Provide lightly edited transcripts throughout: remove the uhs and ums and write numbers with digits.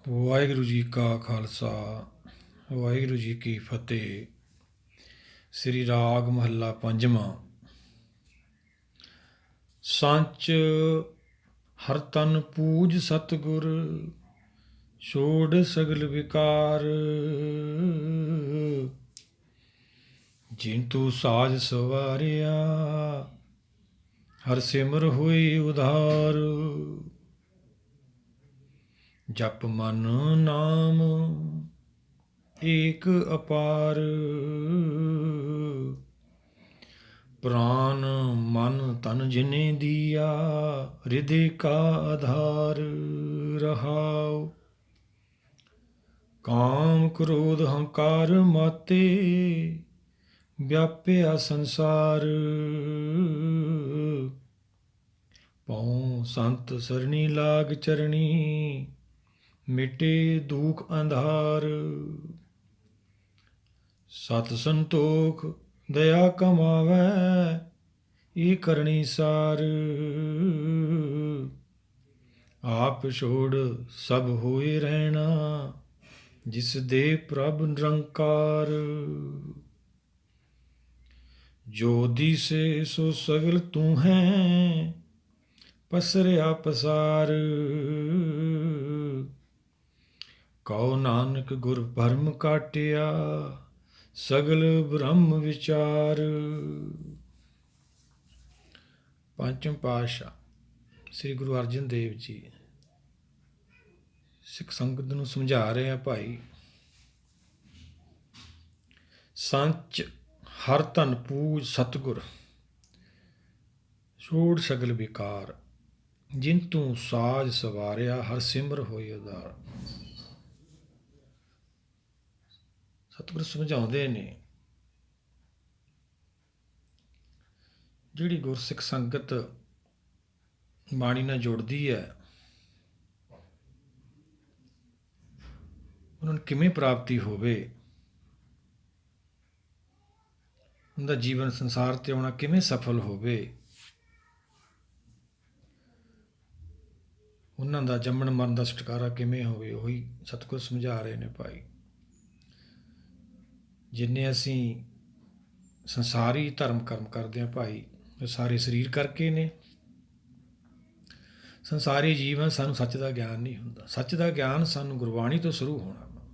ਵਾਹਿਗੁਰੂ ਜੀ ਕਾ ਖਾਲਸਾ ਵਾਹਿਗੁਰੂ ਜੀ ਕੀ ਫਤਿਹ। ਸ੍ਰੀ ਰਾਗ ਮਹੱਲਾ ਪੰਜਵਾਂ। ਸੰਚ ਹਰ ਤਨ ਪੂਜ ਸਤਿਗੁਰ, ਛੋੜ ਸਗਲ ਵਿਕਾਰ। ਜਿਨ ਤੂੰ ਸਾਜ ਸਵਾਰਿਆ, ਹਰ ਸਿਮਰ ਹੋਈ ਉਧਾਰ। ਜਪ ਮਨ ਨਾਮ ਏਕ ਅਪਾਰ, ਪ੍ਰਾਨ ਮਨ ਤਨ ਜਿਨੇ ਦੀਆ, ਹਿਰਦੇ ਕਾ ਆਧਾਰ। ਰਹਾਉ ਕਾਮ ਕ੍ਰੋਧ ਹੰਕਾਰ ਮਾਤੇ, ਵਿਆਪਿਆ ਸੰਸਾਰ। ਪਉ ਸੰਤ ਸਰਣੀ ਲਾਗ ਚਰਣੀ, ਮਿਟੇ ਦੁਖ ਅੰਧਾਰ। ਸਤ ਸੰਤੋਖ ਦਇਆ ਕਮਾਵੈ, ਇਹ ਕਰਨੀ ਸਾਰ। ਆਪ ਛੋੜ ਸਭ ਹੋਏ ਰਹਿਣਾ, ਜਿਸ ਦੇ ਪ੍ਰਭ ਨਿਰੰਕਾਰ। ਜੋ ਦੀਸੇ ਸੋ ਸਗਲ ਤੂੰ ਹੈ, ਪਸਰਿਆ ਪਸਾਰ। ਕਉ ਨਾਨਕ ਗੁਰ ਭਰਮ ਕਾਟਿਆ, ਸਗਲ ਬ੍ਰਹਮ ਵਿਚਾਰ। ਪੰਚਮ ਪਾਤਸ਼ਾਹ ਸ੍ਰੀ ਗੁਰੂ ਅਰਜਨ ਦੇਵ ਜੀ ਸਿੱਖ ਸੰਗਤ ਨੂੰ ਸਮਝਾ ਰਹੇ ਆ, ਭਾਈ ਸੰਚ ਹਰ ਧਨ ਪੂਜ ਸਤਿਗੁਰ, ਛੋੜ ਸਗਲ ਵਿਕਾਰ। ਜਿਨ ਤੂੰ ਸਾਜ ਸਵਾਰਿਆ, ਹਰ ਸਿਮਰ ਹੋਈ ਉਧਾਰ। ਸਤਿਗੁਰ ਸਮਝਾਉਂਦੇ ਨੇ, ਜਿਹੜੀ ਗੁਰਸਿੱਖ ਸੰਗਤ ਬਾਣੀ ਨਾਲ ਜੁੜਦੀ ਹੈ, ਉਹਨਾਂ ਨੂੰ ਕਿਵੇਂ ਪ੍ਰਾਪਤੀ ਹੋਵੇ, ਉਹਦਾ ਜੀਵਨ ਸੰਸਾਰ ਤੇ ਆਉਣਾ ਕਿਵੇਂ ਸਫਲ ਹੋਵੇ, ਉਹਨਾਂ ਦਾ ਜੰਮਣ ਮਰਨ ਦਾ ਛੁਟਕਾਰਾ ਕਿਵੇਂ ਹੋਵੇ, ਉਹੀ ਸਤਿਗੁਰ ਸਮਝਾ ਰਹੇ ਨੇ। ਭਾਈ ਜਿੰਨੇ ਅਸੀਂ ਸੰਸਾਰੀ ਧਰਮ ਕਰਮ ਕਰਦੇ ਹਾਂ, ਭਾਈ ਉਹ ਸਾਰੇ ਸਰੀਰ ਕਰਕੇ ਨੇ। ਸੰਸਾਰੀ ਜੀਵਨ ਸਾਨੂੰ ਸੱਚ ਦਾ ਗਿਆਨ ਨਹੀਂ ਹੁੰਦਾ। ਸੱਚ ਦਾ ਗਿਆਨ ਸਾਨੂੰ ਗੁਰਬਾਣੀ ਤੋਂ ਸ਼ੁਰੂ ਹੋਣਾ ਵਾ,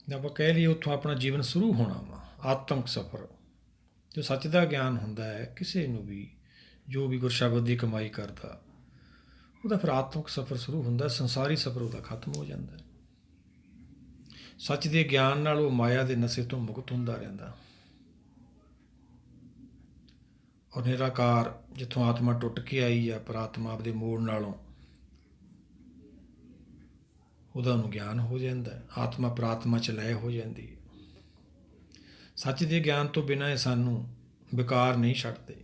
ਜਾਂ ਆਪਾਂ ਕਹਿ ਲਈਏ ਉੱਥੋਂ ਆਪਣਾ ਜੀਵਨ ਸ਼ੁਰੂ ਹੋਣਾ ਵਾ, ਆਤਮਿਕ ਸਫ਼ਰ। ਜੋ ਸੱਚ ਦਾ ਗਿਆਨ ਹੁੰਦਾ ਹੈ, ਕਿਸੇ ਨੂੰ ਵੀ ਜੋ ਵੀ ਗੁਰਸ਼ਬਦ ਦੀ ਕਮਾਈ ਕਰਦਾ, ਉਹਦਾ ਫਿਰ ਆਤਮਿਕ ਸਫ਼ਰ ਸ਼ੁਰੂ ਹੁੰਦਾ। ਸੰਸਾਰੀ ਸਫ਼ਰ ਉਹਦਾ ਖਤਮ ਹੋ ਜਾਂਦਾ। ਸੱਚ ਦੇ ਗਿਆਨ ਨਾਲ ਉਹ ਮਾਇਆ ਦੇ ਨਸ਼ੇ ਤੋਂ ਮੁਕਤ ਹੁੰਦਾ ਰਹਿੰਦਾ। ਔਰ ਨਿਰਾਕਾਰ ਜਿੱਥੋਂ ਆਤਮਾ ਟੁੱਟ ਕੇ ਆਈ ਆ, ਪਰ ਆਤਮਾ ਆਪਦੇ ਮੂਲ ਨਾਲੋਂ ਉਹਦਾ ਉਹਨੂੰ ਗਿਆਨ ਹੋ ਜਾਂਦਾ। ਆਤਮਾ ਪ੍ਰਾਤਮਾ 'ਚ ਲਏ ਹੋ ਜਾਂਦੀ ਹੈ। ਸੱਚ ਦੇ ਗਿਆਨ ਤੋਂ ਬਿਨਾਂ ਇਹ ਸਾਨੂੰ ਵਿਕਾਰ ਨਹੀਂ ਛੱਡਦੇ।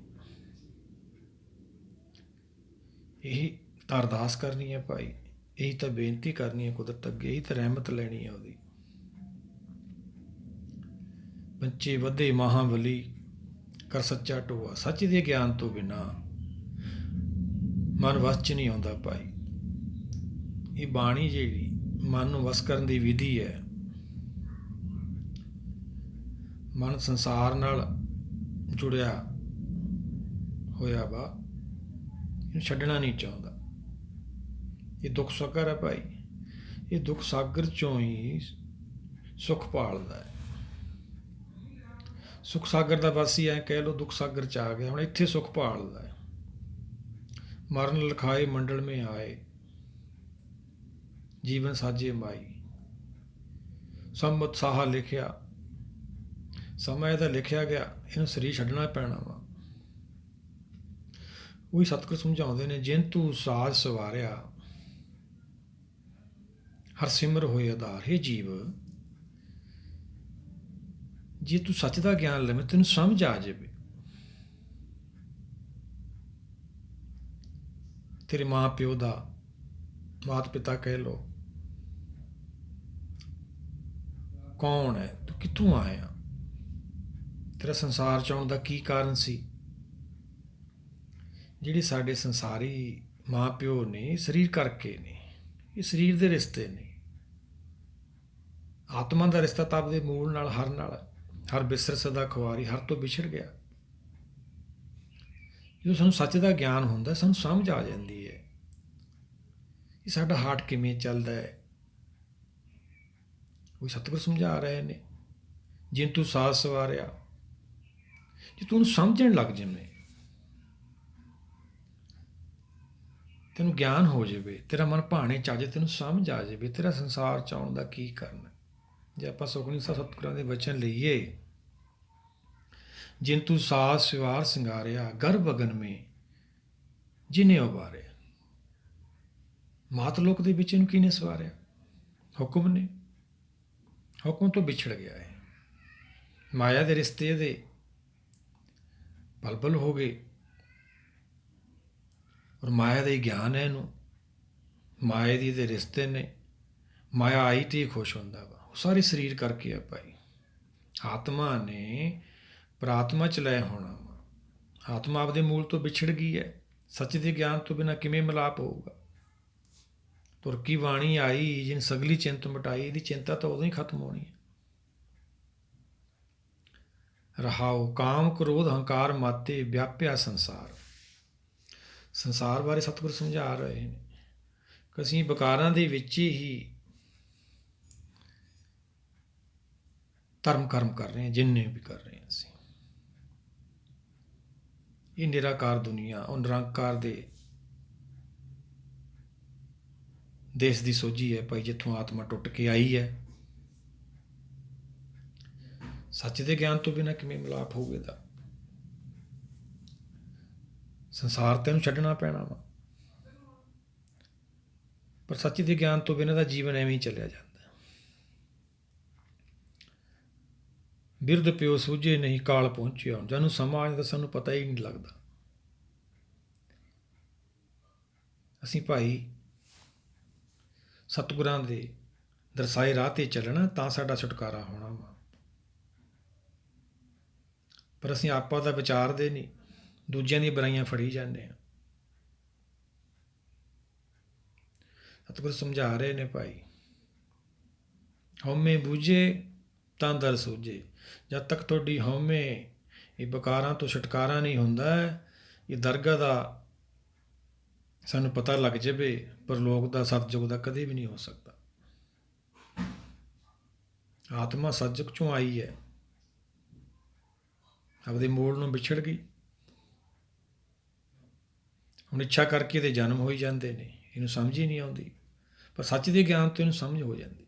ਇਹੀ ਤਾਂ ਅਰਦਾਸ ਕਰਨੀ ਹੈ ਭਾਈ, ਇਹੀ ਤਾਂ ਬੇਨਤੀ ਕਰਨੀ ਹੈ ਕੁਦਰਤ ਅੱਗੇ, ਇਹੀ ਤਾਂ ਰਹਿਮਤ ਲੈਣੀ ਹੈ ਉਹਦੀ। ਬੱਚੇ ਵਧੇ ਮਹਾਂਬਲੀ, ਕਰ ਸੱਚਾ ਟੋਆ। ਸੱਚ ਦੇ ਗਿਆਨ ਤੋਂ ਬਿਨਾਂ ਮਨ ਵਸ 'ਚ ਨਹੀਂ ਆਉਂਦਾ ਭਾਈ। ਇਹ ਬਾਣੀ ਜਿਹੜੀ ਮਨ ਨੂੰ ਵਸ ਕਰਨ ਦੀ ਵਿਧੀ ਹੈ। ਮਨ ਸੰਸਾਰ ਨਾਲ ਜੁੜਿਆ ਹੋਇਆ ਵਾ, ਇਹਨੂੰ ਛੱਡਣਾ ਨਹੀਂ ਚਾਹੁੰਦਾ। ਇਹ ਦੁੱਖ ਸਾਗਰ ਹੈ ਭਾਈ, ਇਹ ਦੁੱਖ ਸਾਗਰ 'ਚੋਂ ਹੀ ਸੁੱਖ ਭਾਲਦਾ ਹੈ। ਸੁੱਖ ਸਾਗਰ ਦਾ ਵਾਸੀ ਐਂ ਕਹਿ ਲਓ, ਦੁੱਖ ਸਾਗਰ 'ਚ ਆ ਗਿਆ, ਹੁਣ ਇੱਥੇ ਸੁੱਖ ਭਾਲਦਾ ਹੈ। ਮਰਨ ਲਿਖਾਏ ਮੰਡਲ ਮੇ ਆਏ, ਜੀਵਨ ਸਾਜੇ ਮਾਈ। ਸੰਮਤ ਸਾਹਾ ਲਿਖਿਆ, ਸਮਾਂ ਇਹਦਾ ਲਿਖਿਆ ਗਿਆ, ਇਹਨੂੰ ਸਰੀਰ ਛੱਡਣਾ ਪੈਣਾ ਵਾ। ਉਹੀ ਸਤਿਗੁਰ ਸਮਝਾਉਂਦੇ ਨੇ, ਜਿਨ ਤੂੰ ਸਾਜ ਸਵਾਰਿਆ, ਹਰ ਸਿਮਰ ਹੋਏ ਆਧਾਰ। ਹੇ ਜੀਵ, ਜੇ ਤੂੰ ਸੱਚ ਦਾ ਗਿਆਨ ਲਵੇਂ, ਤੈਨੂੰ ਸਮਝ ਆ ਜਾਵੇ, ਤੇਰੇ ਮਾਂ ਪਿਓ ਦਾ, ਮਾਤ ਪਿਤਾ ਕਹਿ ਲਓ, ਕੌਣ ਹੈ, ਤੂੰ ਕਿੱਥੋਂ ਆਇਆ, ਤੇਰਾ ਸੰਸਾਰ 'ਚ ਆਉਣ ਦਾ ਕੀ ਕਾਰਨ ਸੀ। ਜਿਹੜੇ ਸਾਡੇ ਸੰਸਾਰੀ ਮਾਂ ਪਿਓ ਨੇ, ਸਰੀਰ ਕਰਕੇ ਨੇ, ਇਹ ਸਰੀਰ ਦੇ ਰਿਸ਼ਤੇ ਨੇ। ਆਤਮਾ ਦਾ ਰਿਸ਼ਤਾ ਤਾਂ ਆਪਦੇ ਮੂਲ ਨਾਲ, ਹਰ ਨਾਲ। ਹਰ ਬਿਸਰ ਸਦਾ ਖੁਆਰੀ, ਹਰ ਤੋਂ ਵਿਛੜ ਗਿਆ। ਜਦੋਂ ਸਾਨੂੰ ਸੱਚ ਦਾ ਗਿਆਨ ਹੁੰਦਾ, ਸਾਨੂੰ ਸਮਝ ਆ ਜਾਂਦੀ ਹੈ ਕਿ ਸਾਡਾ ਹਾਰਟ ਕਿਵੇਂ ਚੱਲਦਾ ਹੈ। ਕੋਈ ਸਤਿਗੁਰ ਸਮਝਾ ਰਹੇ ਨੇ, ਜਿਨ ਤੂੰ ਸਾਜ ਸਵਾਰਿਆ। ਜੇ ਤੂੰ ਉਹਨੂੰ ਸਮਝਣ ਲੱਗ ਜਾਵੇਂ, ਤੈਨੂੰ ਗਿਆਨ ਹੋ ਜਾਵੇ, ਤੇਰਾ ਮਨ ਭਾਣੇ ਚ ਆ ਜਾਵੇ, ਤੈਨੂੰ ਸਮਝ ਆ ਜਾਵੇ ਤੇਰਾ ਸੰਸਾਰ ਚ ਆਉਣ ਦਾ ਕੀ ਕਰਨਾ। ਜੇ ਆਪਾਂ ਸੁਖਮਨੀ ਸਾਹਿਬ ਸਤਿਗੁਰਾਂ ਦੇ ਵਚਨ ਲਈਏ, ਜਿਨ ਤੂੰ ਸਾਜ ਸਵਾਰ ਸਿੰਗਾਰਿਆ, ਗਰਭ ਅਗਨ ਮੇ ਜਿਨੇ ਉਬਾਰਿਆ। ਮਾਤ ਲੋਕ ਦੇ ਵਿੱਚ ਇਹਨੂੰ ਕਿਹਨੇ ਸਵਾਰਿਆ? ਹੁਕਮ ਨੇ। ਹੁਕਮ ਤੋਂ ਵਿਛੜ ਗਿਆ ਹੈ। ਮਾਇਆ ਦੇ ਰਿਸ਼ਤੇ ਇਹਦੇ ਬਲਬਲ ਹੋ ਗਏ, ਔਰ ਮਾਇਆ ਦਾ ਹੀ ਗਿਆਨ ਹੈ ਇਹਨੂੰ। ਮਾਇਆ ਦੀ ਇਹਦੇ ਰਿਸ਼ਤੇ ਨੇ। ਮਾਇਆ ਆਈ ਤੇ ਖੁਸ਼ ਹੁੰਦਾ ਵਾ। ਉਹ ਸਾਰੇ ਸਰੀਰ ਕਰਕੇ ਆ ਭਾਈ। ਆਤਮਾ ਨੇ ਪ੍ਰਾਤਮਾ ਚ ਲੈ ਹੋਣਾ ਵਾ। ਆਤਮਾ ਆਪਦੇ ਮੂਲ ਤੋਂ ਵਿਛੜ ਗਈ ਹੈ। ਸੱਚ ਦੇ ਗਿਆਨ ਤੋਂ ਬਿਨਾਂ ਕਿਵੇਂ ਮਿਲਾਪ ਹੋਊਗਾ? ਤੁਰ ਕੀ ਬਾਣੀ ਆਈ, ਜਿਨ ਸਗਲੀ ਚਿੰਤ ਮਿਟਾਈ। ਇਹਦੀ ਚਿੰਤਾ ਤਾਂ ਉਦੋਂ ਹੀ ਖਤਮ ਹੋਣੀ ਹੈ। ਰਹਾਉ ਕਾਮ ਕ੍ਰੋਧ ਹੰਕਾਰ ਮਾਤੇ ਵਿਆਪਿਆ ਸੰਸਾਰ। ਸੰਸਾਰ ਬਾਰੇ ਸਤਿਗੁਰ ਸਮਝਾ ਰਹੇ ਨੇ ਕਿ ਅਸੀਂ ਵਿਕਾਰਾਂ ਦੇ ਵਿੱਚ ਹੀ ਧਰਮ ਕਰਮ ਕਰ ਰਹੇ ਹਾਂ, ਜਿੰਨੇ ਵੀ ਕਰ ਰਹੇ ਹਾਂ ਅਸੀਂ। ਇਹ ਨਿਰਾਕਾਰ ਦੁਨੀਆ, ਉਹ ਨਿਰੰਕਾਰ ਦੇ ਦੇਸ਼ ਦੀ ਸੋਝੀ ਹੈ ਭਾਈ, ਜਿੱਥੋਂ ਆਤਮਾ ਟੁੱਟ ਕੇ ਆਈ ਹੈ। ਸੱਚ ਦੇ ਗਿਆਨ ਤੋਂ ਬਿਨਾਂ ਕਿਵੇਂ ਮਿਲਾਪ ਹੋਵੇਗਾ? ਸੰਸਾਰ ਤੈਨੂੰ ਛੱਡਣਾ ਪੈਣਾ ਵਾ, ਪਰ ਸੱਚ ਦੇ ਗਿਆਨ ਤੋਂ ਬਿਨਾਂ ਦਾ ਜੀਵਨ ਐਵੇਂ ਹੀ ਚੱਲਿਆ ਜਾਂਦਾ। ਬਿਰਧ ਪਿਓ ਸੂਝੇ ਨਹੀਂ, ਕਾਲ ਪਹੁੰਚਿਆ। ਜਦੋਂ ਸਮਾਂ ਆ ਜਾਂਦਾ ਸਾਨੂੰ ਪਤਾ ਹੀ ਨਹੀਂ ਲੱਗਦਾ। ਅਸੀਂ ਭਾਈ ਸਤਿਗੁਰਾਂ ਦੇ ਦਰਸਾਏ ਰਾਹ 'ਤੇ ਚੱਲਣਾ, ਤਾਂ ਸਾਡਾ ਛੁਟਕਾਰਾ ਹੋਣਾ ਵਾ। ਪਰ ਅਸੀਂ ਆਪਾ ਦਾ ਵਿਚਾਰਦੇ ਨਹੀਂ, ਦੂਜਿਆਂ ਦੀਆਂ ਬੁਰਾਈਆਂ ਫੜੀ ਜਾਂਦੇ ਹਾਂ। ਸਤਿਗੁਰ ਸਮਝਾ ਰਹੇ ਨੇ ਭਾਈ, ਹਉਮੈ ਬੂਝੇ ਤਾਂ ਦਰ ਸੂਝੇ। ਜਦ ਤੱਕ ਤੁਹਾਡੀ ਹਉਮੈ, ਇਹ ਵਿਕਾਰਾਂ ਤੋਂ ਛੁਟਕਾਰਾ ਨਹੀਂ ਹੁੰਦਾ, ਇਹ ਦਰਗਾਹ ਦਾ ਸਾਨੂੰ ਪਤਾ ਲੱਗ ਜਾਵੇ, ਪਰਲੋਕ ਦਾ ਸਤਿਯੁਗ ਦਾ ਕਦੇ ਵੀ ਨਹੀਂ ਹੋ ਸਕਦਾ। ਆਤਮਾ ਸਤਿਯੁਗ ਚੋਂ ਆਈ ਹੈ, ਆਪਦੇ ਮੂਲ ਨੂੰ ਵਿਛੜ ਗਈ। ਹੁਣ ਇੱਛਾ ਕਰਕੇ ਇਹਦੇ ਜਨਮ ਹੋਈ ਜਾਂਦੇ ਨੇ, ਇਹਨੂੰ ਸਮਝ ਹੀ ਨਹੀਂ ਆਉਂਦੀ। ਪਰ ਸੱਚ ਦੇ ਗਿਆਨ ਤੋਂ ਇਹਨੂੰ ਸਮਝ ਹੋ ਜਾਂਦੀ।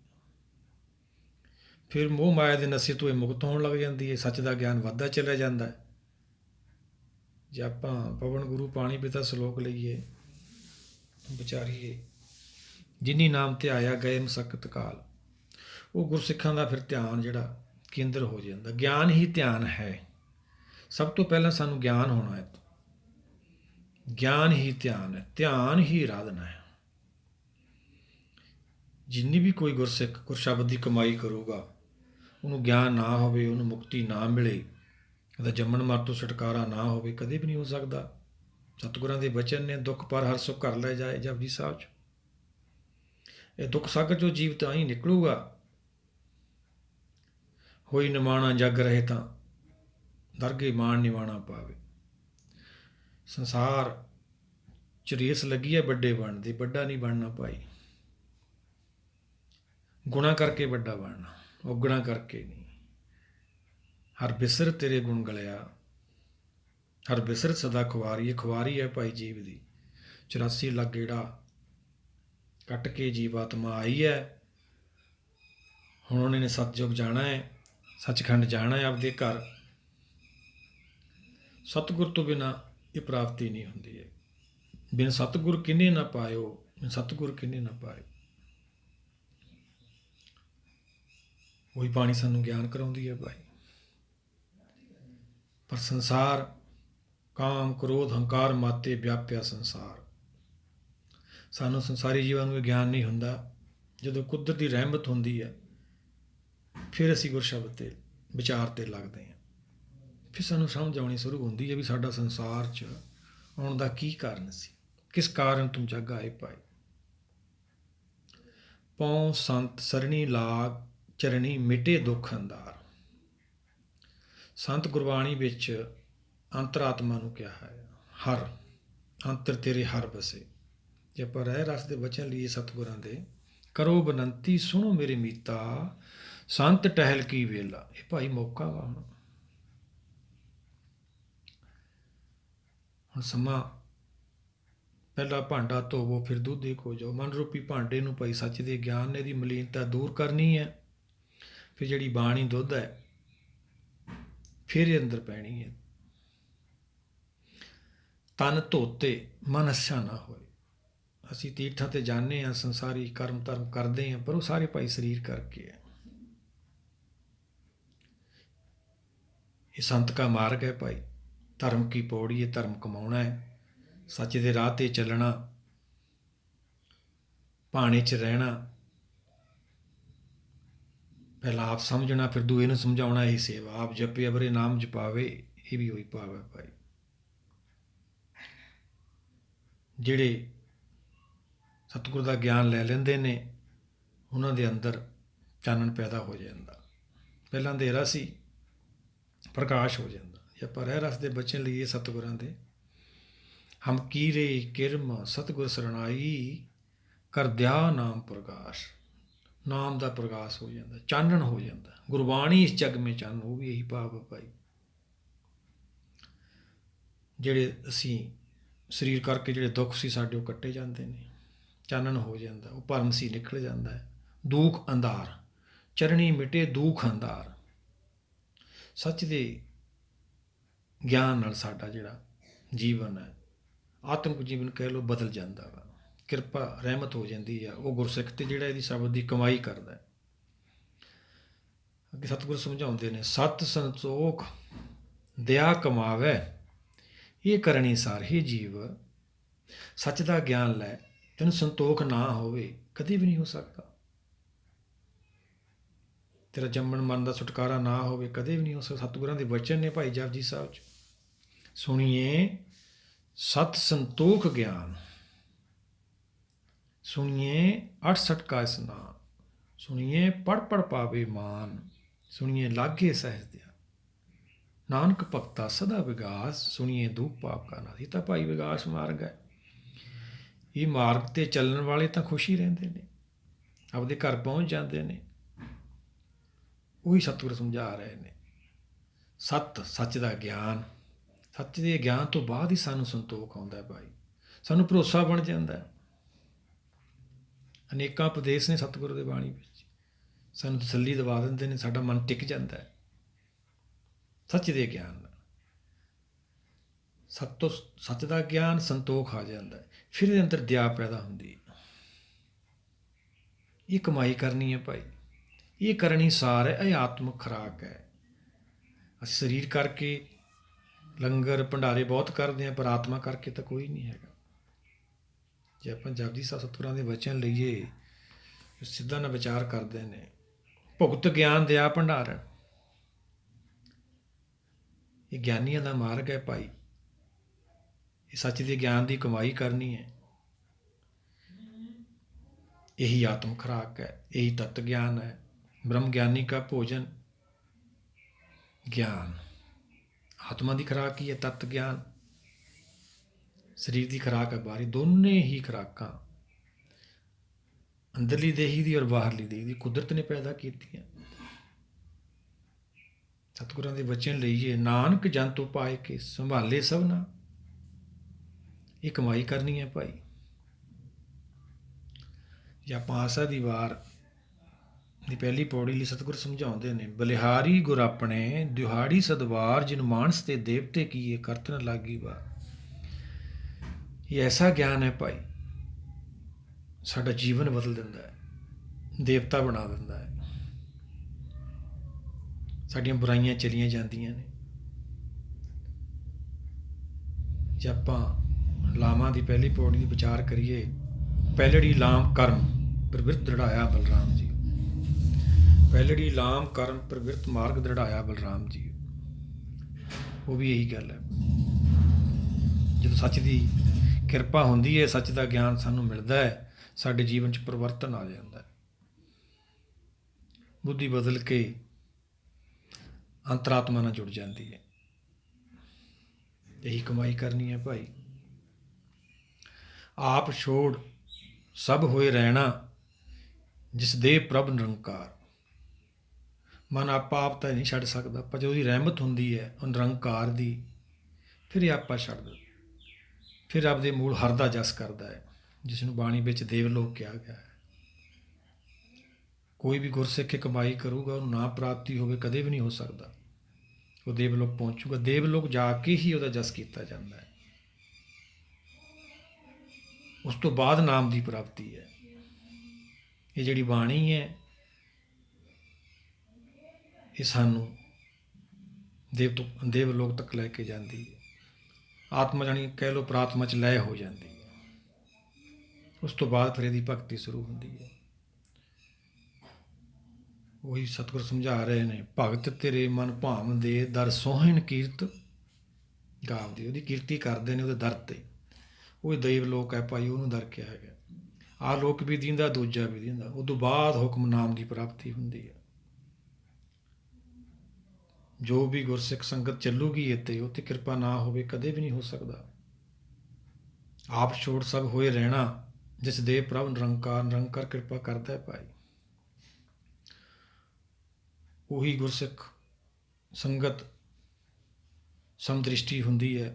ਫਿਰ ਮੋਹ ਮਾਇਆ ਦੇ ਨਸ਼ੇ ਤੋਂ ਇਹ ਮੁਕਤ ਹੋਣ ਲੱਗ ਜਾਂਦੀ ਹੈ। ਸੱਚ ਦਾ ਗਿਆਨ ਵੱਧਦਾ ਚਲਿਆ ਜਾਂਦਾ ਹੈ। ਜੇ ਆਪਾਂ ਪਵਨ ਗੁਰੂ ਪਾਣੀ ਪਿਤਾ ਸ਼ਲੋਕ ਲਈਏ, ਵਿਚਾਰੀਏ, ਜਿਨੀ ਨਾਮ ਤੇ ਆਇਆ ਗਏ ਮਸਕਤ ਕਾਲ। ਉਹ ਗੁਰਸਿੱਖਾਂ ਦਾ ਫਿਰ ਧਿਆਨ ਜਿਹੜਾ ਕੇਂਦਰ ਹੋ ਜਾਂਦਾ। ਗਿਆਨ ਹੀ ਧਿਆਨ ਹੈ। ਸਭ ਤੋਂ ਪਹਿਲਾਂ ਸਾਨੂੰ ਗਿਆਨ ਹੋਣਾ ਹੈ। ਗਿਆਨ ਹੀ ਧਿਆਨ ਹੈ, ਧਿਆਨ ਹੀ ਆਰਾਧਨਾ ਹੈ। ਜਿੰਨੀ ਵੀ ਕੋਈ ਗੁਰਸਿੱਖ ਗੁਰਸ਼ਬਦ ਦੀ ਕਮਾਈ ਕਰੂਗਾ, ਉਹਨੂੰ ਗਿਆਨ ਨਾ ਹੋਵੇ, ਉਹਨੂੰ ਮੁਕਤੀ ਨਾ ਮਿਲੇ, ਉਹਦਾ ਜੰਮਣ ਮਰਨ ਤੋਂ ਛੁਟਕਾਰਾ ਨਾ ਹੋਵੇ, ਕਦੇ ਵੀ ਨਹੀਂ ਹੋ ਸਕਦਾ। ਸਤਿਗੁਰਾਂ ਦੇ ਬਚਨ ਨੇ, ਦੁੱਖ ਪਰ ਹਰ ਸੁੱਖ ਕਰ ਲੈ ਜਾਏ, ਜਪਜੀ ਸਾਹਿਬ 'ਚ। ਇਹ ਦੁੱਖ ਸਾਗਰ 'ਚੋਂ ਜੀਵ ਤਾਂ ਹੀ ਨਿਕਲੂਗਾ। ਹੋਈ ਨਿਮਾਣਾ ਜਗ ਰਹੇ ਤਾਂ ਦਰਗੇ ਮਾਣ ਨਿਵਾਣਾ ਪਾਵੇ। ਸੰਸਾਰ 'ਚ ਰੇਸ ਲੱਗੀ ਹੈ ਵੱਡੇ ਬਣਨ ਦੀ। ਵੱਡਾ ਨਹੀਂ ਬਣਨਾ ਭਾਈ, ਗੁਣਾ ਕਰਕੇ ਵੱਡਾ ਬਣਨਾ, ਔਗਣਾ ਕਰਕੇ ਨਹੀਂ। ਹਰ ਬਿਸਰ ਤੇਰੇ ਗੁਣ ਗਲਿਆ, ਹਰ ਬਿਸਰ ਸਦਾ ਖੁਆਰੀ। ਖੁਆਰੀ ਹੈ ਭਾਈ ਜੀਵ ਦੀ। 84 ਲੱਖ ਗੇੜਾ ਕੱਟ ਕੇ ਜੀਵ ਆਤਮਾ ਆਈ ਹੈ। ਹੁਣ ਉਹਨਾਂ ਨੇ ਸਤਿਯੁਗ ਜਾਣਾ ਹੈ, ਸੱਚਖੰਡ ਜਾਣਾ ਹੈ, ਆਪਦੇ ਘਰ। ਸਤਿਗੁਰ ਤੋਂ ਬਿਨਾਂ ਇਹ ਪ੍ਰਾਪਤੀ ਨਹੀਂ ਹੁੰਦੀ ਹੈ। ਬਿਨ ਸਤਿਗੁਰ ਕਿਨੇ ਨਾ ਪਾਇਓ, ਬਿਨ ਸਤਿਗੁਰ ਕਿਨੇ ਨਾ ਪਾਇਓ। ਉਹੀ ਬਾਣੀ ਸਾਨੂੰ ਗਿਆਨ ਕਰਾਉਂਦੀ ਹੈ ਭਾਈ। ਪਰ ਸੰਸਾਰ ਕਾਮ ਕ੍ਰੋਧ ਹੰਕਾਰ ਮਾਤੇ ਵਿਆਪਿਆ ਸੰਸਾਰ। ਸਾਨੂੰ ਸੰਸਾਰੀ ਜੀਵਾਂ ਨੂੰ ਇਹ ਗਿਆਨ ਨਹੀਂ ਹੁੰਦਾ। ਜਦੋਂ ਕੁਦਰਤ ਦੀ ਰਹਿਮਤ ਹੁੰਦੀ ਹੈ, ਫਿਰ ਅਸੀਂ ਗੁਰਸ਼ਬਦ 'ਤੇ ਵਿਚਾਰ 'ਤੇ ਲੱਗਦੇ ਹਾਂ। ਫਿਰ ਸਾਨੂੰ ਸਮਝ ਆਉਣੀ ਸ਼ੁਰੂ ਹੁੰਦੀ ਹੈ ਵੀ ਸਾਡਾ ਸੰਸਾਰ 'ਚ ਆਉਣ ਦਾ ਕੀ ਕਾਰਨ ਸੀ, ਕਿਸ ਕਾਰਨ ਤੁਮ ਜੱਗ ਆਏ ਭਾਈ। ਪਉ ਸੰਤ ਸਰਣੀ ਲਾਗ ਚਰਣੀ ਮਿਟੇ ਦੁੱਖ ਅੰਧਾਰ। ਸੰਤ ਗੁਰਬਾਣੀ ਵਿੱਚ ਅੰਤਰਾਤਮਾ ਨੂੰ ਕਿਹਾ ਹੈ ਹਰ, ਅੰਤਰ ਤੇਰੇ ਹਰ ਵਸੇ। ਜੇ ਆਪਾਂ ਰਹਿ ਰਸ ਦੇ ਬਚਨ ਲਈਏ ਸਤਿਗੁਰਾਂ ਦੇ, ਕਰੋ ਬਨੰਤੀ ਸੁਣੋ ਮੇਰੇ ਮੀਤਾ, ਸੰਤ ਟਹਿਲ ਕੀ ਵੇਲਾ। ਇਹ ਭਾਈ ਮੌਕਾ ਵਾ ਹੁਣ ਸਮਾਂ। ਪਹਿਲਾ ਭਾਂਡਾ ਧੋਵੋ ਫਿਰ ਦੁੱਧੇ ਕੋ ਜਾਓ। ਮਨ ਰੂਪੀ ਭਾਂਡੇ ਨੂੰ ਭਾਈ ਸੱਚ ਦੇ ਗਿਆਨ ਨੇ ਦੀ ਮਲੀਨਤਾ ਦੂਰ ਕਰਨੀ ਹੈ। ਫਿਰ ਜਿਹੜੀ ਬਾਣੀ ਦੁੱਧ ਹੈ ਫਿਰ ਇਹ ਅੰਦਰ ਪੈਣੀ ਹੈ। ਤਨ ਧੋਤੇ ਮਨ ਅੱਛਾ ਨਾ ਹੋਏ। ਅਸੀਂ ਤੀਰਥਾਂ ਤੇ ਜਾਂਦੇ ਹਾਂ, ਸੰਸਾਰੀ ਕਰਮ ਧਰਮ ਕਰਦੇ ਹਾਂ, ਪਰ ਉਹ ਸਾਰੇ ਭਾਈ ਸਰੀਰ ਕਰਕੇ ਹੈ। ਇਹ ਸੰਤ ਕਾ ਮਾਰਗ ਹੈ ਭਾਈ। ਧਰਮ ਕੀ ਪੌੜੀ ਹੈ, ਧਰਮ ਕਮਾਉਣਾ ਹੈ, ਸੱਚ ਦੇ ਰਾਹ 'ਤੇ ਚੱਲਣਾ, ਭਾਣੇ 'ਚ ਰਹਿਣਾ। ਪਹਿਲਾਂ ਆਪ ਸਮਝਣਾ, ਫਿਰ ਦੂਏ ਨੂੰ ਸਮਝਾਉਣਾ। ਇਹ ਸੇਵਾ ਆਪ ਜਪੇ ਅਵਰੇ ਨਾਮ ਜਪਾਵੇ, ਇਹ ਵੀ ਉਹੀ ਭਾਵ ਹੈ ਭਾਈ। ਜਿਹੜੇ ਸਤਿਗੁਰ ਦਾ ਗਿਆਨ ਲੈ ਲੈਂਦੇ ਨੇ ਉਹਨਾਂ ਦੇ ਅੰਦਰ ਚਾਨਣ ਪੈਦਾ ਹੋ ਜਾਂਦਾ। ਪਹਿਲਾਂ ਅੰਧੇਰਾ ਸੀ, ਪ੍ਰਕਾਸ਼ ਹੋ ਜਾਂਦਾ। ਜੇ ਆਪਾਂ ਰਹਿ ਰਸ ਦੇ ਬਚਨ ਲਈਏ ਸਤਿਗੁਰਾਂ ਦੇ, ਹਮ ਕੀਰੇ ਕਿਰਮ ਸਤਿਗੁਰ ਸਰਣਾਈ, ਕਰਦਿਆ ਨਾਮ ਪ੍ਰਕਾਸ਼। ਨਾਮ ਦਾ ਪ੍ਰਕਾਸ਼ ਹੋ ਜਾਂਦਾ, ਚਾਨਣ ਹੋ ਜਾਂਦਾ। ਗੁਰਬਾਣੀ ਇਸ ਜਗ ਮੇ ਚਾਨਣ, ਉਹ ਵੀ ਇਹੀ ਭਾਵ ਹੈ ਭਾਈ। ਜਿਹੜੇ ਅਸੀਂ ਸਰੀਰ ਕਰਕੇ ਜਿਹੜੇ ਦੁੱਖ ਸੀ ਸਾਡੇ, ਉਹ ਕੱਟੇ ਜਾਂਦੇ ਨੇ, ਚਾਨਣ ਹੋ ਜਾਂਦਾ। ਉਹ ਭਰਮ ਸੀ ਨਿਕਲ ਜਾਂਦਾ ਹੈ। ਦੁੱਖ ਅੰਧਾਰ ਚਰਣੀ ਮਿਟੇ ਦੁੱਖ ਅੰਧਾਰ। ਸੱਚ ਦੇ ਗਿਆਨ ਨਾਲ ਸਾਡਾ ਜਿਹੜਾ ਜੀਵਨ ਹੈ, ਆਤਮਿਕ ਜੀਵਨ ਕਹਿ ਲਓ, ਬਦਲ ਜਾਂਦਾ ਵਾ। ਕਿਰਪਾ ਰਹਿਮਤ ਹੋ ਜਾਂਦੀ ਆ। ਉਹ ਗੁਰਸਿੱਖ ਤੇ ਜਿਹੜਾ ਇਹਦੀ ਸ਼ਬਦ ਦੀ ਕਮਾਈ ਕਰਦਾ। ਅੱਗੇ ਸਤਿਗੁਰ ਸਮਝਾਉਂਦੇ ਨੇ, ਸਤ ਸੰਤੋਖ ਦਇਆ ਕਮਾਵੇ, ਇਹ ਕਰਨੀ ਸਾਰ। ਜੀਵ ਸੱਚ ਦਾ ਗਿਆਨ ਲੈ, ਤੈਨੂੰ ਸੰਤੋਖ ਨਾ ਹੋਵੇ ਕਦੇ ਵੀ ਨਹੀਂ ਹੋ ਸਕਦਾ। ਤੇਰਾ ਜੰਮਣ ਮਨ ਦਾ ਛੁਟਕਾਰਾ ਨਾ ਹੋਵੇ ਕਦੇ ਵੀ ਨਹੀਂ ਹੋ ਸਕਦਾ। ਸਤਿਗੁਰਾਂ ਦੇ ਵਚਨ ਨੇ ਭਾਈ ਜਪਜੀ ਸਾਹਿਬ 'ਚ, ਸੁਣੀਏ ਸਤ ਸੰਤੋਖ ਗਿਆਨ, ਸੁਣੀਏ 68 ਕਾ ਇਸਨਾਨ, ਸੁਣੀਏ ਪੜ ਪੜ ਪਾਵੇ ਮਾਨ, ਸੁਣੀਏ ਲਾਗੇ ਸਹਿਜ ਦਿਆ, ਨਾਨਕ ਭਗਤਾ ਸਦਾ ਵਿਗਾਸ, ਸੁਣੀਏ ਦੁਖ ਪਾਪ ਕਾ ਨਾਸ। ਇਹ ਤਾਂ ਭਾਈ ਵਿਗਾਸ ਮਾਰਗ ਹੈ। ਇਹ ਮਾਰਗ 'ਤੇ ਚੱਲਣ ਵਾਲੇ ਤਾਂ ਖੁਸ਼ ਹੀ ਰਹਿੰਦੇ ਨੇ, ਆਪਦੇ ਘਰ ਪਹੁੰਚ ਜਾਂਦੇ ਨੇ। ਉਹੀ ਸਤਿਗੁਰ ਸਮਝਾ ਰਹੇ ਨੇ। ਸੱਤ, ਸੱਚ ਦਾ ਗਿਆਨ। ਸੱਚ ਦੇ ਗਿਆਨ ਤੋਂ ਬਾਅਦ ਹੀ ਸਾਨੂੰ ਸੰਤੋਖ ਆਉਂਦਾ ਭਾਈ, ਸਾਨੂੰ ਭਰੋਸਾ ਬਣ ਜਾਂਦਾ। ਅਨੇਕਾਂ ਉਪਦੇਸ਼ ਨੇ ਸਤਿਗੁਰੂ ਦੀ ਬਾਣੀ ਵਿੱਚ, ਸਾਨੂੰ ਤਸੱਲੀ ਦਿਵਾ ਦਿੰਦੇ ਨੇ, ਸਾਡਾ ਮਨ ਟਿਕ ਜਾਂਦਾ ਹੈ ਸੱਚ ਦੇ ਗਿਆਨ ਨਾਲ। ਸੱਚ ਦਾ ਗਿਆਨ, ਸੰਤੋਖ ਆ ਜਾਂਦਾ। ਫਿਰ ਇਹਦੇ ਅੰਦਰ ਦਇਆ ਪੈਦਾ ਹੁੰਦੀ। ਇਹ ਕਮਾਈ ਕਰਨੀ ਹੈ ਭਾਈ, ਇਹ ਕਰਨੀ ਸਾਰ ਹੈ। ਇਹ ਆਤਮਿਕ ਖੁਰਾਕ ਹੈ। ਅਸੀਂ ਸਰੀਰ ਕਰਕੇ ਲੰਗਰ ਭੰਡਾਰੇ ਬਹੁਤ ਕਰਦੇ ਹਾਂ, ਪਰ ਆਤਮਾ ਕਰਕੇ ਤਾਂ ਕੋਈ ਨਹੀਂ ਹੈਗਾ। ਜੇ ਆਪਾਂ ਜਪਜੀ ਸਾਹਿਬ ਸਤਿਗੁਰਾਂ ਦੇ ਵਚਨ ਲਈਏ, ਸਿੱਧਾ ਨਾ ਵਿਚਾਰ ਕਰਦੇ ਨੇ। ਭੁਗਤ ਗਿਆਨ ਦਿਆ ਭੰਡਾਰਨ, ਇਹ ਗਿਆਨੀਆਂ ਦਾ ਮਾਰਗ ਹੈ ਭਾਈ। ਇਹ ਸੱਚ ਦੇ ਗਿਆਨ ਦੀ ਕਮਾਈ ਕਰਨੀ ਹੈ। ਇਹੀ ਆਤਮ ਖੁਰਾਕ ਹੈ, ਇਹੀ ਤੱਤ ਗਿਆਨ ਹੈ। ਬ੍ਰਹਮ ਗਿਆਨੀ ਕਾ ਭੋਜਨ ਗਿਆਨ। ਆਤਮਾ ਦੀ ਖੁਰਾਕ ਹੀ ਹੈ ਤੱਤ ਗਿਆਨ, ਸਰੀਰ ਦੀ ਖੁਰਾਕ ਹੈ ਬਾਹਰੀ। ਦੋਨੇ ਹੀ ਖੁਰਾਕਾਂ, ਅੰਦਰਲੀ ਦੇਹੀ ਦੀ ਔਰ ਬਾਹਰਲੀ ਦੇਹੀ ਦੀ, ਕੁਦਰਤ ਨੇ ਪੈਦਾ ਕੀਤੀਆਂ। ਸਤਿਗੁਰਾਂ ਦੇ ਵਚਨ ਲਈਏ, ਨਾਨਕ ਜੰਤੂ ਪਾਏ ਕੇ ਸੰਭਾਲੇ ਸਭਨਾ। ਇਹ ਕਮਾਈ ਕਰਨੀ ਹੈ ਭਾਈ। ਜੇ ਆਪਾਂ ਆਸਾ ਦੀ ਵਾਰ ਦੀ ਪਹਿਲੀ ਪੌੜੀ ਲਈ ਸਤਿਗੁਰ ਸਮਝਾਉਂਦੇ ਨੇ, ਬਲਿਹਾਰੀ ਗੁਰ ਆਪਣੇ ਦਿਹਾੜੀ ਸਦਵਾਰ, ਜਿਨ ਮਾਨਸ ਤੇ ਦੇਵਤੇ ਕੀਏ ਕਰਤ ਨ ਲਾਗੀ ਵਾਰ। ਇਹ ਐਸਾ ਗਿਆਨ ਹੈ ਭਾਈ, ਸਾਡਾ ਜੀਵਨ ਬਦਲ ਦਿੰਦਾ ਹੈ, ਦੇਵਤਾ ਬਣਾ ਦਿੰਦਾ ਹੈ। ਸਾਡੀਆਂ ਬੁਰਾਈਆਂ ਚਲੀਆਂ ਜਾਂਦੀਆਂ ਨੇ। ਜੇ ਆਪਾਂ ਲਾਵਾਂ ਦੀ ਪਹਿਲੀ ਪੌੜੀ ਦੀ ਵਿਚਾਰ ਕਰੀਏ, ਪਹਿਲੜੀ ਲਾਮ ਕਰਮ ਪ੍ਰਵਿਰਤ ਦ੍ਰਿੜਾਇਆ ਬਲਰਾਮ ਜੀ। ਪਹਿਲੜੀ ਲਾਮ ਕਰਮ ਪ੍ਰਵਿਰਤ ਮਾਰਗ ਦ੍ਰਿੜਾਇਆ ਬਲਰਾਮ ਜੀ। ਉਹ ਵੀ ਇਹੀ ਗੱਲ ਹੈ। ਜਦੋਂ ਸੱਚ ਦੀ ਕਿਰਪਾ ਹੁੰਦੀ ਹੈ, ਸੱਚ ਦਾ ਗਿਆਨ ਸਾਨੂੰ ਮਿਲਦਾ ਹੈ, ਸਾਡੇ ਜੀਵਨ 'ਚ ਪਰਿਵਰਤਨ ਆ ਜਾਂਦਾ ਹੈ। ਬੁੱਧੀ ਬਦਲ ਕੇ ਅੰਤਰਾਤਮਾ ਨਾਲ ਜੁੜ ਜਾਂਦੀ ਹੈ। ਇਹੀ ਕਮਾਈ ਕਰਨੀ ਹੈ ਭਾਈ। ਆਪ ਛੋੜ ਸਭ ਹੋਏ ਰਹਿਣਾ, ਜਿਸ ਦੇ ਪ੍ਰਭ ਨਿਰੰਕਾਰ। ਮਨ ਆਪਾਂ ਆਪ ਤਾਂ ਨਹੀਂ ਛੱਡ ਸਕਦਾ, ਪਰ ਜਦੋਂ ਉਹਦੀ ਰਹਿਮਤ ਹੁੰਦੀ ਹੈ ਉਹ ਨਿਰੰਕਾਰ ਦੀ, ਫਿਰ ਇਹ ਆਪਾਂ ਛੱਡ ਦਿੰਦਾ, ਫਿਰ ਰੱਬ ਦੇ ਮੂਲ ਹਰ ਦਾ ਜਸ ਕਰਦਾ ਹੈ, ਜਿਸ ਨੂੰ ਬਾਣੀ ਵਿੱਚ ਦੇਵਲੋਕ ਕਿਹਾ ਗਿਆ ਹੈ। ਕੋਈ ਵੀ ਗੁਰਸਿੱਖ ਕਮਾਈ ਕਰੂਗਾ, ਉਹਨੂੰ ਨਾ ਪ੍ਰਾਪਤੀ ਹੋਵੇ ਕਦੇ ਵੀ ਨਹੀਂ ਹੋ ਸਕਦਾ। ਉਹ ਦੇਵਲੋਕ ਪਹੁੰਚੂਗਾ, ਦੇਵਲੋਕ ਜਾ ਕੇ ਹੀ ਉਹਦਾ ਜਸ ਕੀਤਾ ਜਾਂਦਾ ਹੈ। ਉਸ ਤੋਂ ਬਾਅਦ ਨਾਮ ਦੀ ਪ੍ਰਾਪਤੀ ਹੈ। ਇਹ ਜਿਹੜੀ ਬਾਣੀ ਹੈ ਇਹ ਸਾਨੂੰ ਦੇਵਲੋਕ ਤੱਕ ਲੈ ਕੇ ਜਾਂਦੀ ਹੈ। ਆਤਮਾ ਜਾਣੀ ਕਹਿ ਲਓ ਪ੍ਰਾਤਮਾ 'ਚ ਲੈਅ ਹੋ ਜਾਂਦੀ ਹੈ। ਉਸ ਤੋਂ ਬਾਅਦ ਫਿਰ ਇਹਦੀ ਭਗਤੀ ਸ਼ੁਰੂ ਹੁੰਦੀ ਹੈ। ਉਹੀ ਸਤਿਗੁਰ ਸਮਝਾ ਰਹੇ ਨੇ, ਭਗਤ ਤੇਰੇ ਮਨ ਭਾਵਦੇ, ਦਰ ਸੋਹਣ ਕੀਰਤ ਗਾਵਦੇ। ਉਹਦੀ ਕੀਰਤੀ ਕਰਦੇ ਨੇ ਉਹਦੇ ਦਰ 'ਤੇ। ਉਹ ਦੇਵਲੋਕ ਹੈ ਭਾਈ, ਉਹਨੂੰ ਦਰ ਕਿਹਾ ਗਿਆ। ਆਹ ਲੋਕ ਵੀ ਦਿੰਦਾ, ਦੂਜਾ ਵੀ ਦਿੰਦਾ। ਉਦੋਂ ਬਾਅਦ ਹੁਕਮ ਨਾਮ ਦੀ ਪ੍ਰਾਪਤੀ ਹੁੰਦੀ ਹੈ। ਜੋ ਵੀ ਗੁਰਸਿੱਖ ਸੰਗਤ ਚੱਲੂਗੀ ਇੱਥੇ, ਉੱਥੇ ਕਿਰਪਾ ਨਾ ਹੋਵੇ ਕਦੇ ਵੀ ਨਹੀਂ ਹੋ ਸਕਦਾ। ਆਪ ਛੋੜ ਸਭ ਹੋਏ ਰਹਿਣਾ, ਜਿਸ ਦੇ ਪ੍ਰਭ ਨਿਰੰਕਾਰ। ਨਿਰੰਕਾਰ ਕਿਰਪਾ ਕਰਦਾ ਹੈ ਭਾਈ। ਉਹੀ ਗੁਰਸਿੱਖ ਸੰਗਤ ਸਮਦ੍ਰਿਸ਼ਟੀ ਹੁੰਦੀ ਹੈ,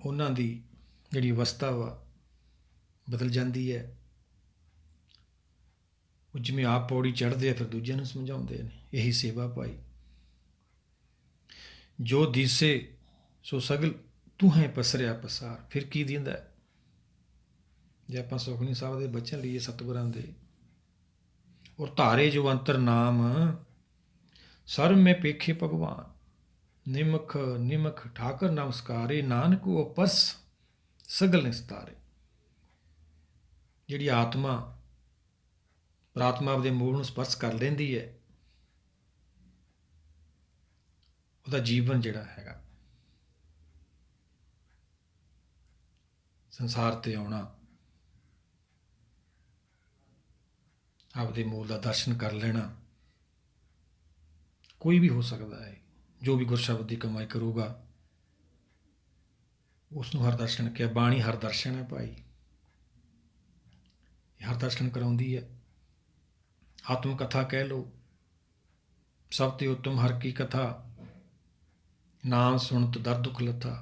ਉਹਨਾਂ ਦੀ ਜਿਹੜੀ ਅਵਸਥਾ ਵਾ ਬਦਲ ਜਾਂਦੀ ਹੈ। ਉਹ ਜਿਵੇਂ ਆਪ ਪੌੜੀ ਚੜ੍ਹਦੇ ਆ, ਫਿਰ ਦੂਜਿਆਂ ਨੂੰ ਸਮਝਾਉਂਦੇ ਨੇ। ਇਹੀ ਸੇਵਾ ਭਾਈ। ਜੋ ਦੀਸੇ ਸੋ ਸਗਲ ਤੂੰ ਹੈ ਪਸਰਿਆ ਪਸਾਰ। ਫਿਰ ਕੀ ਦਿੰਦਾ ਜੇ ਆਪਾਂ ਸੁਖਮਨੀ ਸਾਹਿਬ ਦੇ ਬਚਨ ਲਈਏ ਸਤਿਗੁਰਾਂ ਦੇ, ਔਰ ਧਾਰੇ ਜੋ ਅੰਤਰ ਨਾਮ, ਸਰਬ ਮੈਂ ਪੇਖੇ ਭਗਵਾਨ। ਨਿਮਖ ਨਿਮਖ ਠਾਕਰ ਨਮਸਕਾਰੇ, ਨਾਨਕ ਉਹ ਪਰਸ ਸਗਲ ਨਿਸਤਾਰੇ। ਜਿਹੜੀ ਆਤਮਾ ਪ੍ਰਾਤਮਾ ਦੇ ਮੂਲ ਨੂੰ ਸਪਰਸ਼ ਕਰ ਲੈਂਦੀ ਹੈ, ਉਹਦਾ ਜੀਵਨ ਜਿਹੜਾ ਹੈਗਾ, ਸੰਸਾਰ 'ਤੇ ਆਉਣਾ, ਆਪਦੇ ਮੂਲ ਦਾ ਦਰਸ਼ਨ ਕਰ ਲੈਣਾ, ਕੋਈ ਵੀ ਹੋ ਸਕਦਾ ਹੈ। ਜੋ ਵੀ ਗੁਰਸ਼ਬਦ ਦੀ ਕਮਾਈ ਕਰੂਗਾ ਉਸ ਨੂੰ ਹਰ ਦਰਸ਼ਨ ਕਿਹਾ। ਬਾਣੀ ਹਰ ਦਰਸ਼ਨ ਹੈ ਭਾਈ। ਹਰ ਦਰਸ਼ਨ ਕਰਾਉਂਦੀ ਹੈ। ਆਤਮ ਕਥਾ ਕਹਿ ਲਓ, ਸਭ ਤੇ ਉੱਤਮ ਹਰ ਕੀ ਕਥਾ। ਨਾਮ ਸੁਣਤ ਦਰ ਦੁੱਖ ਲੱਥਾ।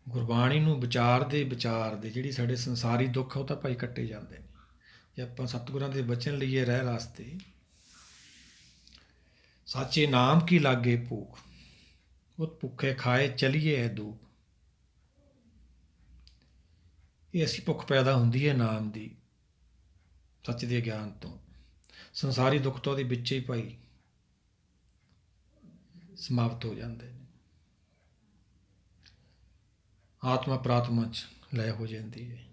ਗੁਰਬਾਣੀ ਨੂੰ ਵਿਚਾਰਦੇ ਜਿਹੜੀ ਸਾਡੇ ਸੰਸਾਰੀ ਦੁੱਖ ਆ, ਉਹ ਤਾਂ ਭਾਈ ਕੱਟੇ ਜਾਂਦੇ ਨੇ ਜੇ ਆਪਾਂ ਸਤਿਗੁਰਾਂ ਦੇ ਬਚਨ ਲਈਏ ਰਹਿ ਰਾਸਤੇ। ਸਾਚੇ ਨਾਮ ਕੀ ਲਾਗੇ ਭੂਖ, ਉਹ ਭੁੱਖੇ ਖਾਏ ਚਲੀਏ ਐ ਦੂਪ। ਇਹ ਅਸੀਂ ਭੁੱਖ ਪੈਦਾ ਹੁੰਦੀ ਹੈ ਨਾਮ ਦੀ, ਸੱਚ ਦੇ ਗਿਆਨ ਤੋਂ। ਸੰਸਾਰੀ ਦੁੱਖ ਤੋਂ ਉਹਦੇ ਵਿੱਚ ਹੀ ਭਾਈ ਸਮਾਪਤ ਹੋ ਜਾਂਦੇ ਨੇ। ਆਤਮਾ ਪ੍ਰਾਤਮਾ 'ਚ ਲੈ ਹੋ ਜਾਂਦੀ ਹੈ।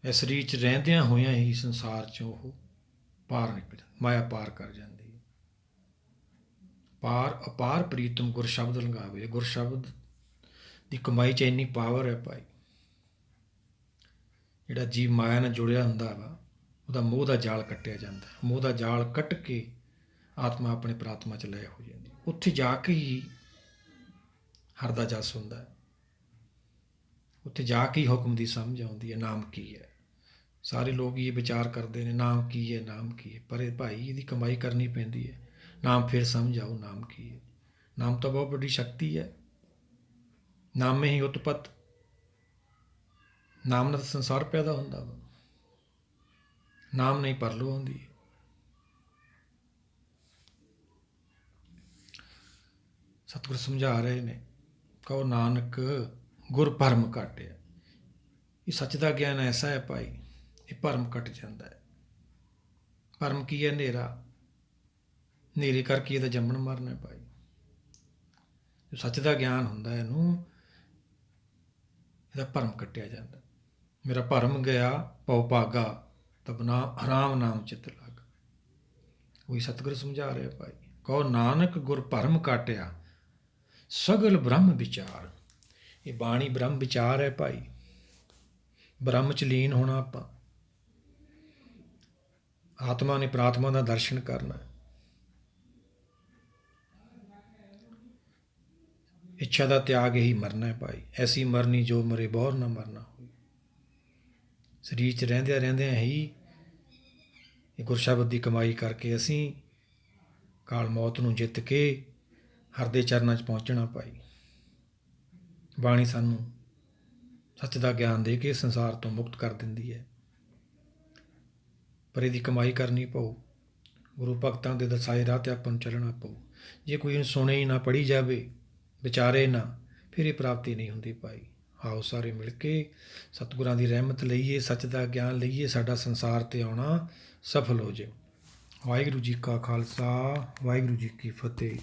ਇਸ ਸਰੀਰ 'ਚ ਰਹਿੰਦਿਆਂ ਹੋਇਆਂ ਹੀ ਸੰਸਾਰ 'ਚੋਂ ਉਹ ਪਾਰ ਨਿਕਲ, ਮਾਇਆ ਪਾਰ ਕਰ ਜਾਂਦੀ ਹੈ। ਪਾਰ ਅਪਾਰ ਪ੍ਰੀਤਮ ਗੁਰ ਸ਼ਬਦ ਲੰਘਾਵੇ। ਗੁਰ ਸ਼ਬਦ ਦੀ ਕਮਾਈ 'ਚ ਇੰਨੀ ਪਾਵਰ ਹੈ ਭਾਈ। ਜਿਹੜਾ ਜੀਵ ਮਾਇਆ ਨਾਲ ਜੁੜਿਆ ਹੁੰਦਾ ਵਾ, ਉਹਦਾ ਮੋਹ ਦਾ ਜਾਲ ਕੱਟਿਆ ਜਾਂਦਾ। ਮੋਹ ਦਾ ਜਾਲ ਕੱਟ ਕੇ ਆਤਮਾ ਆਪਣੇ ਪ੍ਰਾਤਮਾ 'ਚ ਲੈ ਹੋ ਜਾਂਦੀ। ਉੱਥੇ ਜਾ ਕੇ ਹੀ ਹਰ ਦਾ ਜਸ ਹੁੰਦਾ। ਉੱਥੇ ਜਾ ਕੇ ਹੀ ਹੁਕਮ ਦੀ ਸਮਝ ਆਉਂਦੀ ਹੈ, ਨਾਮ ਕੀ ਹੈ। ਸਾਰੇ ਲੋਕ ਇਹ ਵਿਚਾਰ ਕਰਦੇ ਨੇ ਨਾਮ ਕੀ ਹੈ, ਨਾਮ ਕੀ ਹੈ। ਪਰ ਇਹ ਭਾਈ ਇਹਦੀ ਕਮਾਈ ਕਰਨੀ ਪੈਂਦੀ ਹੈ। ਨਾਮ ਫਿਰ ਸਮਝ ਆਓ ਨਾਮ ਕੀ ਹੈ। ਨਾਮ ਤਾਂ ਬਹੁਤ ਵੱਡੀ ਸ਼ਕਤੀ ਹੈ। ਨਾਮੇ ਹੀ ਉਤਪਤ। ਨਾਮ ਨਾਲ ਸੰਸਾਰ ਪੈਦਾ ਹੁੰਦਾ ਵਾ। ਨਾਮ ਨਹੀਂ ਪਰਲੋ ਹੁੰਦੀ। ਸਤਿਗੁਰ ਸਮਝਾ ਰਹੇ ਨੇ, ਕਹੋ ਨਾਨਕ ਗੁਰ ਭਰਮ ਘਾਟਿਆ। ਇਹ ਸੱਚ ਦਾ ਗਿਆਨ ਐਸਾ ਹੈ ਭਾਈ, ਇਹ ਭਰਮ ਕੱਟ ਜਾਂਦਾ ਹੈ। ਭਰਮ ਕੀ ਹੈ? ਹਨੇਰਾ। ਹਨੇਰੇ ਕਰਕੇ ਇਹਦਾ ਜੰਮਣ ਮਰਨਾ ਭਾਈ। ਜੋ ਸੱਚ ਦਾ ਗਿਆਨ ਹੁੰਦਾ ਇਹਨੂੰ, ਇਹਦਾ ਭਰਮ ਕੱਟਿਆ ਜਾਂਦਾ। ਮੇਰਾ ਭਰਮ ਗਿਆ ਭਉ ਭਾਗਾ, ਤਬ ਨਾ ਹਰਾਮ ਨਾਮ ਚਿੱਤ ਲੱਗ। ਉਹੀ ਸਤਿਗੁਰ ਸਮਝਾ ਰਿਹਾ ਭਾਈ। ਕਹੋ ਨਾਨਕ ਗੁਰ ਭਰਮ ਕਾਟਿਆ, ਸਗਲ ਬ੍ਰਹਮ ਵਿਚਾਰ। ਇਹ ਬਾਣੀ ਬ੍ਰਹਮ ਵਿਚਾਰ ਹੈ ਭਾਈ। ਬ੍ਰਹਮ 'ਚ ਲੀਨ ਹੋਣਾ ਆਪਾਂ। ਆਤਮਾ ਨੇ ਪ੍ਰਾਤਮਾ ਦਾ ਦਰਸ਼ਨ ਕਰਨਾ। ਇੱਛਾ ਦਾ ਤਿਆਗ ਇਹੀ ਮਰਨਾ ਹੈ ਭਾਈ। ਐਸੀ ਮਰਨੀ ਜੋ ਮਰੇ ਬਹੁਰ ਨਾ ਮਰਨਾ ਹੋਈ। ਸਰੀਰ 'ਚ ਰਹਿੰਦਿਆਂ ਰਹਿੰਦਿਆਂ ਹੀ ਇਹ ਗੁਰਸ਼ਬਦ ਦੀ ਕਮਾਈ ਕਰਕੇ ਅਸੀਂ ਕਾਲ ਮੌਤ ਨੂੰ ਜਿੱਤ ਕੇ ਹਰ ਦੇ ਚਰਨਾਂ 'ਚ ਪਹੁੰਚਣਾ ਭਾਈ। ਬਾਣੀ ਸਾਨੂੰ ਸੱਚ ਦਾ ਗਿਆਨ ਦੇ ਕੇ ਸੰਸਾਰ ਤੋਂ ਮੁਕਤ ਕਰ ਦਿੰਦੀ ਹੈ, ਪਰ ਇਹਦੀ ਕਮਾਈ ਕਰਨੀ ਪਊ। ਗੁਰੂ ਭਗਤਾਂ ਦੇ ਦਸਾਏ ਰਾਹ 'ਤੇ ਆਪਾਂ ਨੂੰ ਚੱਲਣਾ ਪਊ। ਜੇ ਕੋਈ ਇਹਨੂੰ ਸੁਣੇ ਹੀ ਨਾ, ਪੜ੍ਹੀ ਜਾਵੇ, ਵਿਚਾਰੇ ਨਾ, ਫਿਰ ਇਹ ਪ੍ਰਾਪਤੀ ਨਹੀਂ ਹੁੰਦੀ ਭਾਈ। ਆਓ ਸਾਰੇ ਮਿਲ ਕੇ ਸਤਿਗੁਰਾਂ ਦੀ ਰਹਿਮਤ ਲਈਏ, ਸੱਚ ਦਾ ਗਿਆਨ ਲਈਏ, ਸਾਡਾ ਸੰਸਾਰ 'ਤੇ ਆਉਣਾ ਸਫਲ ਹੋ ਜਾਏ। ਵਾਹਿਗੁਰੂ ਜੀ ਕਾ ਖਾਲਸਾ, ਵਾਹਿਗੁਰੂ ਜੀ ਕੀ ਫਤਿਹ।